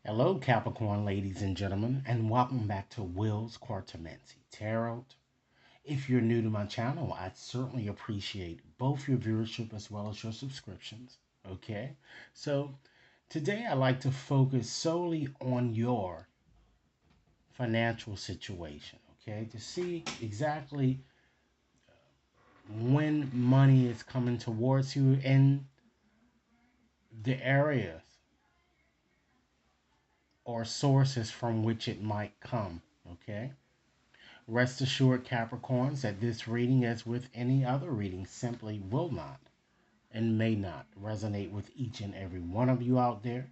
Hello, Capricorn ladies and gentlemen, and welcome back to Will's Quartermensi Tarot. If you're new to my channel, I'd certainly appreciate both your viewership as well as your subscriptions. Okay, so today I like to focus solely on your financial situation. Okay, to see exactly when money is coming towards you and the areas or sources from which it might come. Okay. Rest assured, Capricorns, that this reading, as with any other reading, simply will not and may not resonate with each and every one of you out there.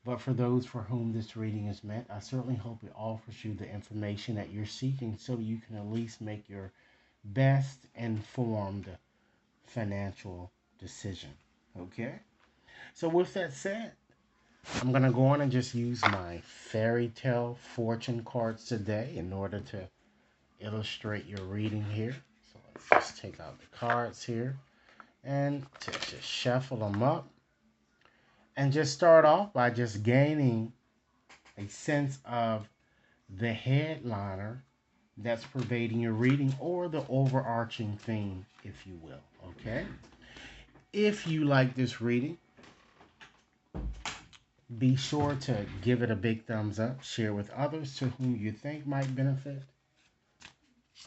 But for those for whom this reading is meant, I certainly hope it offers you the information that you're seeking so you can at least make your best informed financial decision. Okay? So, with that said, I'm going to go on and just use my fairy tale fortune cards today in order to illustrate your reading here. So let's just take out the cards here and just shuffle them up and just start off by just gaining a sense of the headliner that's pervading your reading or the overarching theme, if you will. Okay. If you like this reading, be sure to give it a big thumbs up, share with others to whom you think might benefit,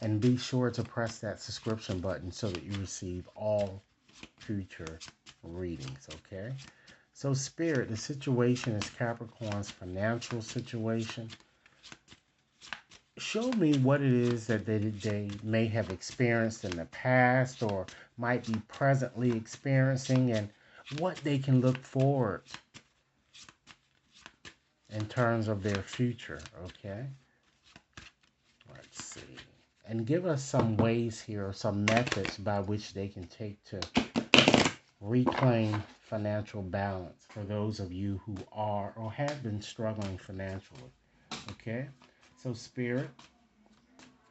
and be sure to press that subscription button so that you receive all future readings. Okay, so Spirit, the situation is Capricorn's financial situation. Show me what it is that they may have experienced in the past or might be presently experiencing, and what they can look forward in terms of their future. Okay, let's see, and give us some ways here, or some methods by which they can take to reclaim financial balance for those of you who are or have been struggling financially. Okay, so Spirit,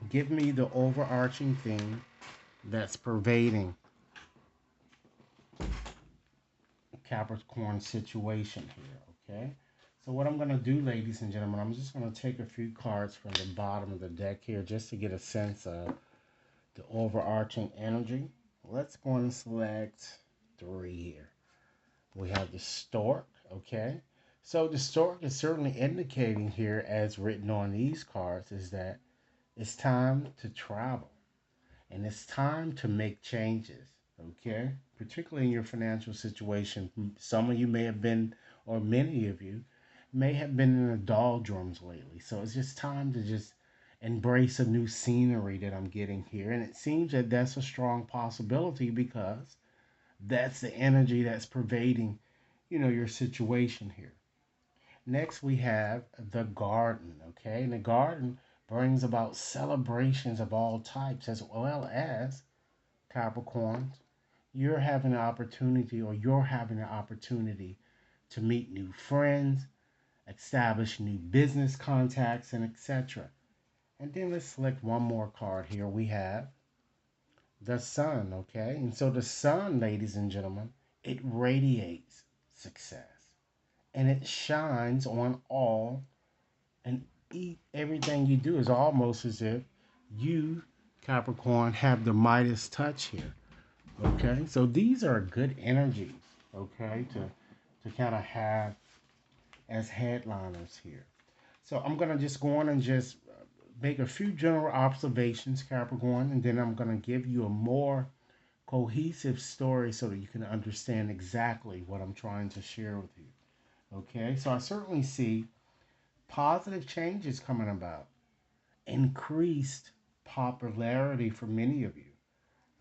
give me the overarching theme that's pervading Capricorn situation here. Okay, so what I'm going to do, ladies and gentlemen, I'm just going to take a few cards from the bottom of the deck here just to get a sense of the overarching energy. Let's go and select 3 here. We have the stork. Okay, so the stork is certainly indicating here, as written on these cards, is that it's time to travel and it's time to make changes. Okay, particularly in your financial situation. Some of you may have been, or many of you may have been in the doldrums lately. So it's just time to just embrace a new scenery that I'm getting here. And it seems that that's a strong possibility because that's the energy that's pervading, your situation here. Next, we have the garden. Okay, and the garden brings about celebrations of all types, as well as Capricorns. You're having an opportunity to meet new friends, establish new business contacts, and etc. And then let's select one more card here. We have the sun. Okay, and so the sun, ladies and gentlemen, it radiates success and it shines on all and everything you do. Is almost as if you, Capricorn, have the Midas touch here. Okay, so these are good energies, okay, to kind of have as headliners here. So I'm going to just go on and just make a few general observations, Capricorn, and then I'm going to give you a more cohesive story so that you can understand exactly what I'm trying to share with you. Okay, so I certainly see positive changes coming about, increased popularity for many of you.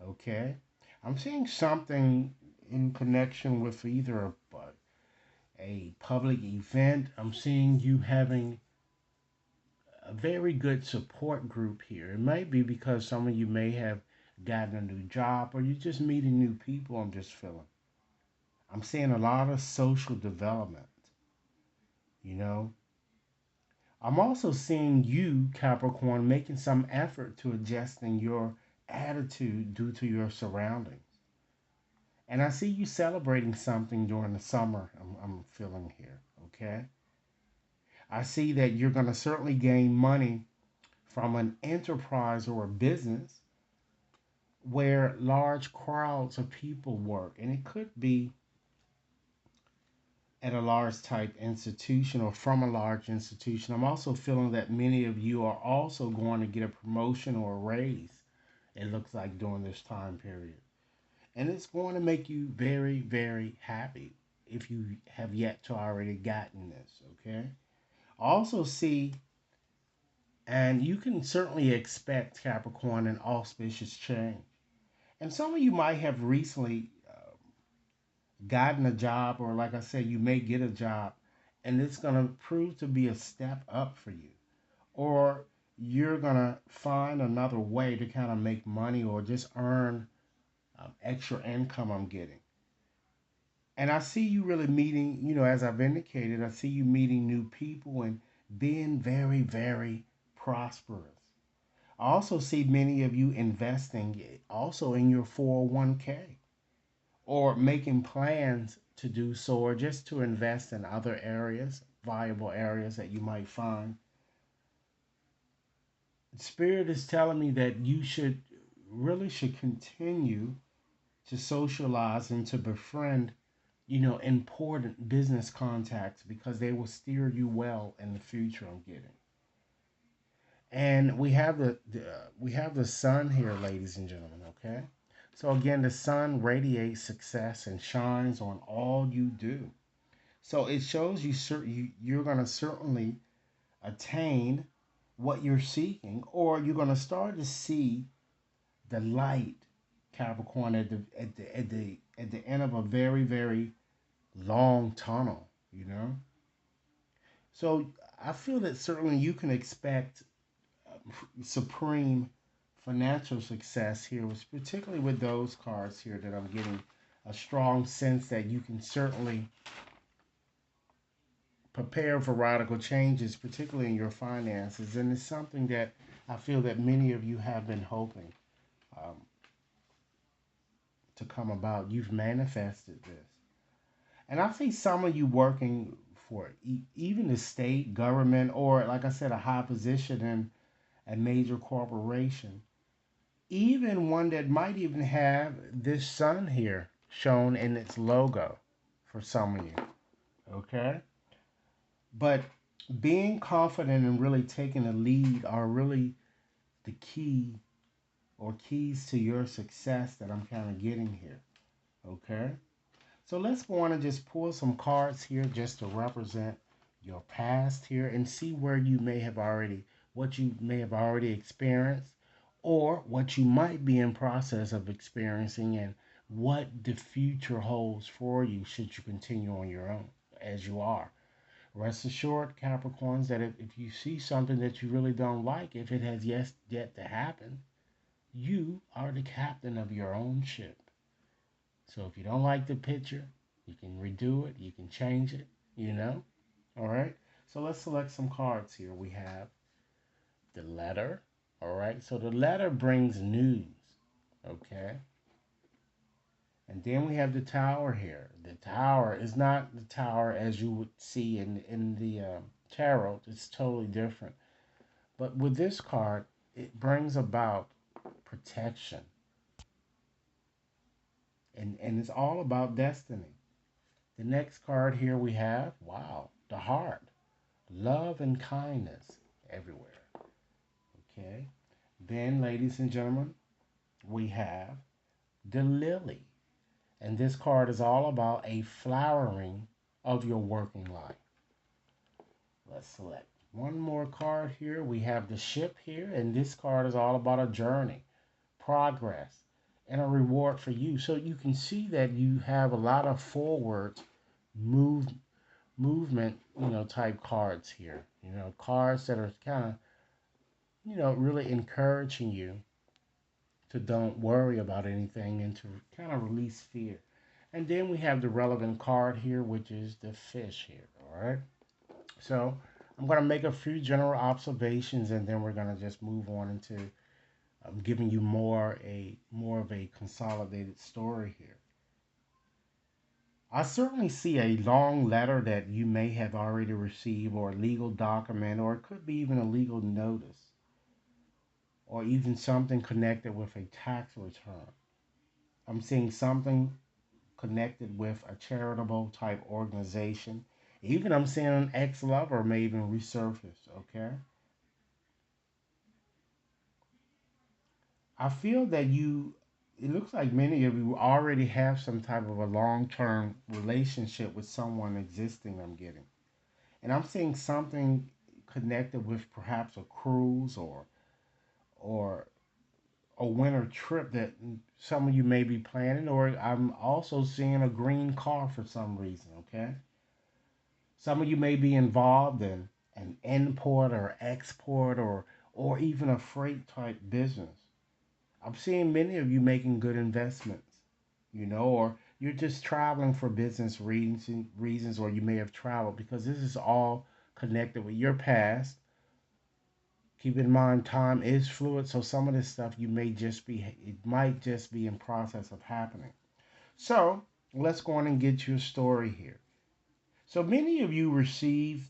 Okay, I'm seeing something in connection with either a public event. I'm seeing you having a very good support group here. It might be because some of you may have gotten a new job or you're just meeting new people. I'm seeing a lot of social development, you know. I'm also seeing you, Capricorn, making some effort to adjusting your attitude due to your surroundings. And I see you celebrating something during the summer, I'm feeling here, okay? I see that you're going to certainly gain money from an enterprise or a business where large crowds of people work. And it could be at a large type institution or from a large institution. I'm also feeling that many of you are also going to get a promotion or a raise, it looks like, during this time period. And it's going to make you very, very happy if you have yet to already gotten this, okay? Also see, and you can certainly expect, Capricorn, an auspicious change. And some of you might have recently gotten a job, or like I said, you may get a job, and it's going to prove to be a step up for you. Or you're going to find another way to kind of make money or just earn extra income, I'm getting. And I see you really meeting, as I've indicated, I see you meeting new people and being very, very prosperous. I also see many of you investing also in your 401k or making plans to do so, or just to invest in other areas, viable areas that you might find. Spirit is telling me that you should continue to socialize and to befriend, important business contacts, because they will steer you well in the future, I'm getting. And we have the sun here, ladies and gentlemen, okay? So again, the sun radiates success and shines on all you do. So it shows you're going to certainly attain what you're seeking, or you're going to start to see the light, Capricorn, at the end of a very, very long tunnel, you know? So I feel that certainly you can expect supreme financial success here, particularly with those cards here, that I'm getting a strong sense that you can certainly prepare for radical changes, particularly in your finances. And it's something that I feel that many of you have been hoping um, to come about. You've manifested this. And I see some of you working for even the state, government, or, like I said, a high position in a major corporation. Even one that might even have this sun here shown in its logo for some of you. Okay? But being confident and really taking a lead are really the key, or keys to your success, that I'm kind of getting here. Okay? So let's go on and just pull some cards here just to represent your past here, and see what you may have already experienced, or what you might be in process of experiencing, and what the future holds for you should you continue on your own as you are. Rest assured, Capricorns, that if you see something that you really don't like, if it has yet to happen, you are the captain of your own ship. So if you don't like the picture, you can redo it, you can change it, you know? All right? So let's select some cards here. We have the letter. All right? So the letter brings news. Okay? And then we have the tower here. The tower is not the tower as you would see in the tarot. It's totally different. But with this card, it brings about protection. And it's all about destiny. The next card here we have, wow, the heart. Love and kindness everywhere. Okay. Then, ladies and gentlemen, we have the lily. And this card is all about a flowering of your working life. Let's select one more card here. We have the ship here, and this card is all about a journey, progress, and a reward for you. So you can see that you have a lot of forward move movement, type cards here. Cards that are kind of, really encouraging you to don't worry about anything and to kind of release fear. And then we have the relevant card here, which is the fish here. All right. So I'm going to make a few general observations, and then we're going to just move on into giving you more of a consolidated story here. I certainly see a long letter that you may have already received, or a legal document, or it could be even a legal notice, or even something connected with a tax return. I'm seeing something connected with a charitable type organization. Even I'm seeing an ex lover may even resurface, okay? I feel that it looks like many of you already have some type of a long term relationship with someone existing, I'm getting. And I'm seeing something connected with perhaps a cruise, or a winter trip that some of you may be planning, or I'm also seeing a green car for some reason, okay? Some of you may be involved in an import or export, or even a freight type business. I'm seeing many of you making good investments, or you're just traveling for business reasons, or you may have traveled because this is all connected with your past. Keep in mind, time is fluid, so some of this stuff it might just be in process of happening. So let's go on and get your story here. So many of you received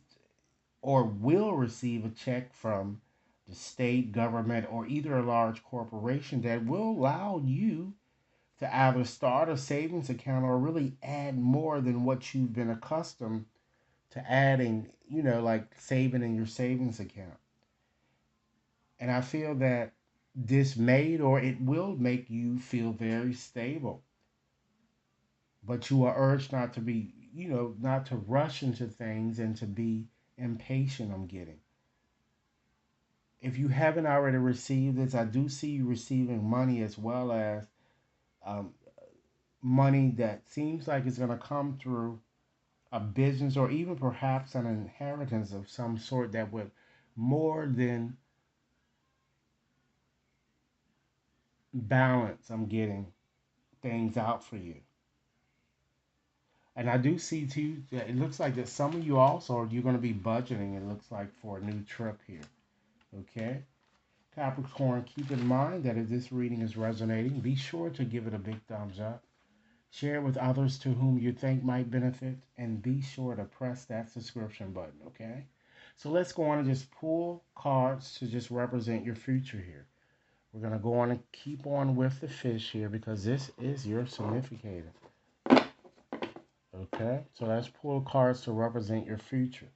or will receive a check from the state government or either a large corporation that will allow you to either start a savings account or really add more than what you've been accustomed to adding, like saving in your savings account. And I feel that it will make you feel very stable. But you are urged not to be, not to rush into things and to be impatient, I'm getting. If you haven't already received this, I do see you receiving money, as well as um, money that seems like it's going to come through a business, or even perhaps an inheritance of some sort that would more than balance, I'm getting, things out for you. And I do see too that it looks like that some of you also, you're going to be budgeting, it looks like, for a new trip here. Okay? Capricorn, keep in mind that if this reading is resonating, be sure to give it a big thumbs up. Share it with others to whom you think might benefit, and be sure to press that subscription button, okay? So let's go on and just pull cards to just represent your future here. We're going to go on and keep on with the fish here because this is your significator. Okay, so let's pull cards to represent your future.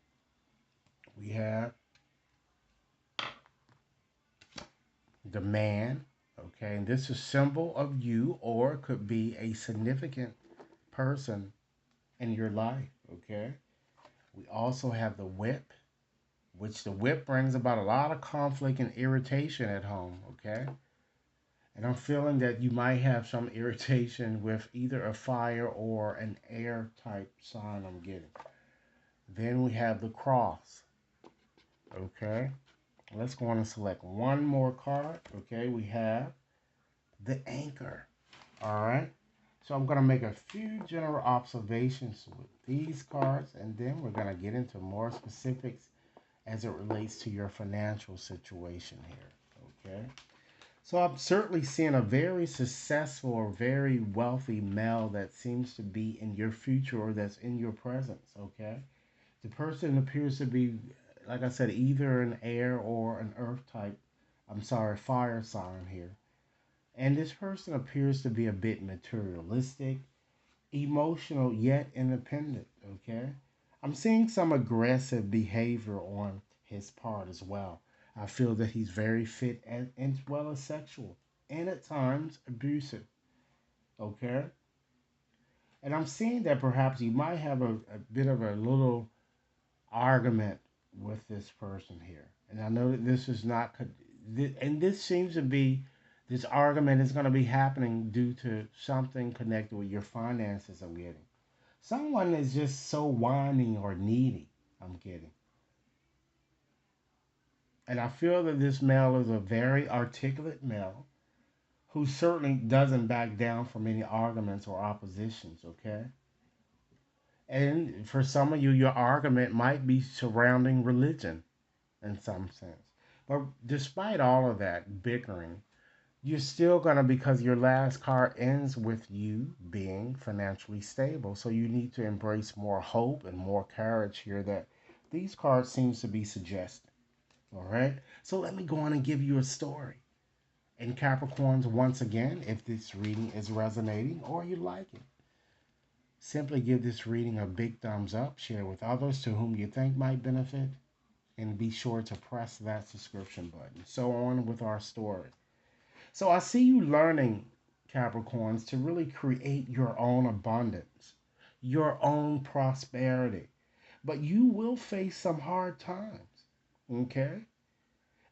We have the man, okay, and this is a symbol of you, or it could be a significant person in your life, okay? We also have the whip, which the whip brings about a lot of conflict and irritation at home, okay? And I'm feeling that you might have some irritation with either a fire or an air type sign, I'm getting. Then we have the cross, okay? Let's go on and select one more card, okay? We have the anchor, all right? So I'm going to make a few general observations with these cards, and then we're going to get into more specifics as it relates to your financial situation here, okay? So I'm certainly seeing a very successful or very wealthy male that seems to be in your future, or that's in your presence, okay? The person appears to be, like I said, either an air or an earth type, fire sign here. And this person appears to be a bit materialistic, emotional, yet independent, okay? I'm seeing some aggressive behavior on his part as well. I feel that he's very fit and as well as sexual, and at times abusive, okay? And I'm seeing that perhaps you might have a bit of a little argument with this person here. And I know that this is not, and this seems to be, this argument is going to be happening due to something connected with your finances, I'm getting. Someone is just so whining or needy, I'm getting. And I feel that this male is a very articulate male who certainly doesn't back down from any arguments or oppositions, okay? And for some of you, your argument might be surrounding religion in some sense. But despite all of that bickering, You're still going to, because your last card ends with you being financially stable. So you need to embrace more hope and more courage here that these cards seems to be suggesting. All right. So let me go on and give you a story. And Capricorns, once again, if this reading is resonating or you like it, simply give this reading a big thumbs up, share with others to whom you think might benefit, and be sure to press that subscription button. So on with our story. So I see you learning, Capricorns, to really create your own abundance, your own prosperity. But you will face some hard times, okay?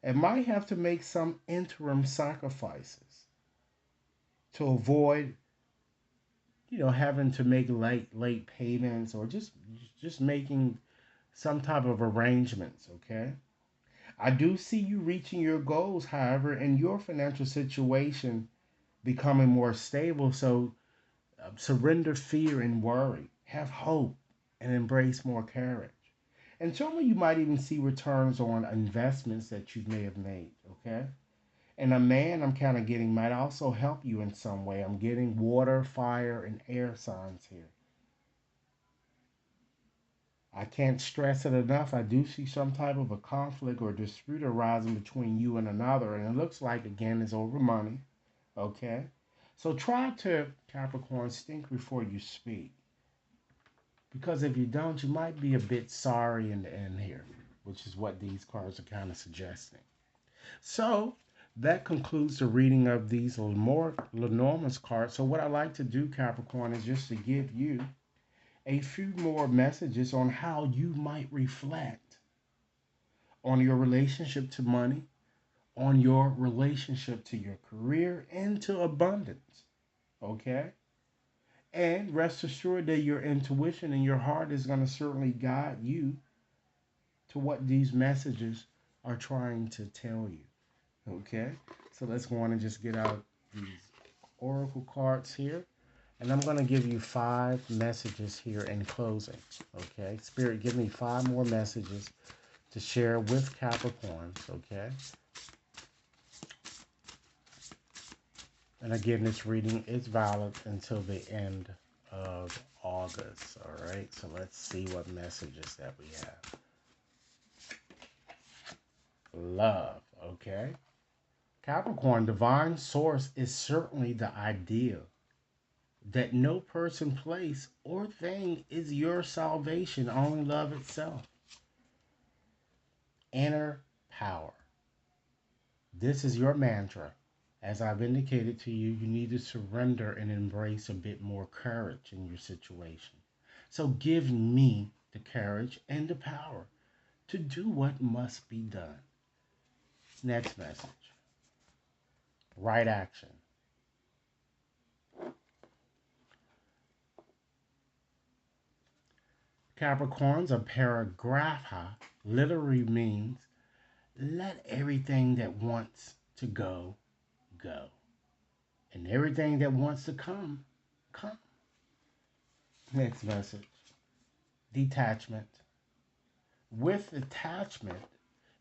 And might have to make some interim sacrifices to avoid, having to make late payments, or just making some type of arrangements, okay? I do see you reaching your goals, however, and your financial situation becoming more stable. So surrender fear and worry, have hope, and embrace more courage. And some of you might even see returns on investments that you may have made, okay? And a man I'm kind of getting might also help you in some way. I'm getting water, fire, and air signs here. I can't stress it enough. I do see some type of a conflict or dispute arising between you and another. And it looks like, again, it's over money. Okay? So try to, Capricorn, think before you speak. Because if you don't, you might be a bit sorry in the end here, which is what these cards are kind of suggesting. So that concludes the reading of these more Lenormand's cards. So what I like to do, Capricorn, is just to give you a few more messages on how you might reflect on your relationship to money, on your relationship to your career, and to abundance. Okay? And rest assured that your intuition and your heart is going to certainly guide you to what these messages are trying to tell you. Okay? So let's go on and just get out these oracle cards here. And I'm going to give you 5 messages here in closing. Okay? Spirit, give me 5 more messages to share with Capricorns. Okay? And again, this reading is valid until the end of August. All right? So let's see what messages that we have. Love. Okay? Capricorn, divine source is certainly the ideal. That no person, place, or thing is your salvation, only love itself. Inner power. This is your mantra. As I've indicated to you, you need to surrender and embrace a bit more courage in your situation. So give me the courage and the power to do what must be done. Next message. Right action. Capricorns, a paragrapha literally means let everything that wants to go, go. And everything that wants to come, come. Next message. Detachment. With attachment,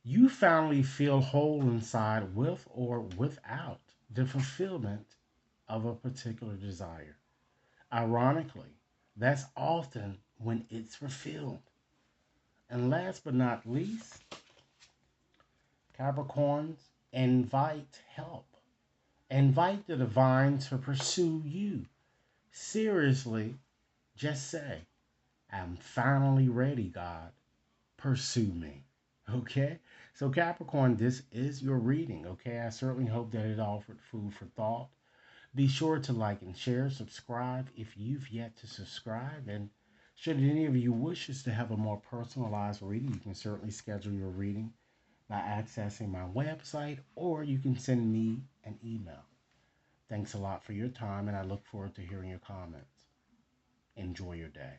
you finally feel whole inside with or without the fulfillment of a particular desire. Ironically, that's often when it's fulfilled. And last but not least, Capricorns, invite help. Invite the divine to pursue you. Seriously, just say, I'm finally ready, God. Pursue me. Okay? So, Capricorn, this is your reading. Okay? I certainly hope that it offered food for thought. Be sure to like and share, subscribe if you've yet to subscribe. And should any of you wishes to have a more personalized reading, you can certainly schedule your reading by accessing my website, or you can send me an email. Thanks a lot for your time, and I look forward to hearing your comments. Enjoy your day.